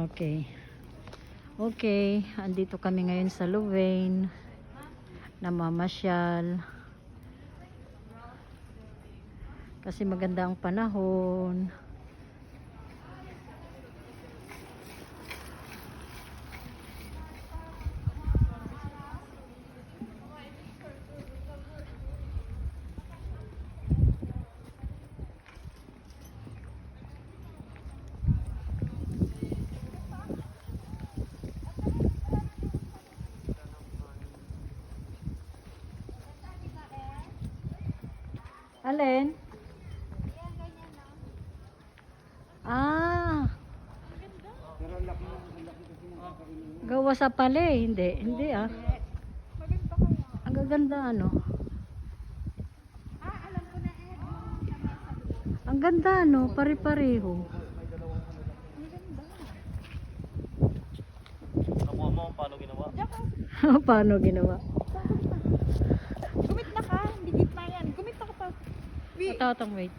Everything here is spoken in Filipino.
Okay. Okay, andito kami ngayon sa Louvain. Namamasyal. Kasi maganda ang panahon. Alin? Ah. Gawa sa pale, hindi. Hindi ah. Ang gaganda ano. Ang ganda no, pare-pareho. Nakuha mo paano ginawa? Paano ginawa? Gumit na ka, hindi gitna yan. Gumit na ka pa. Tatang wait.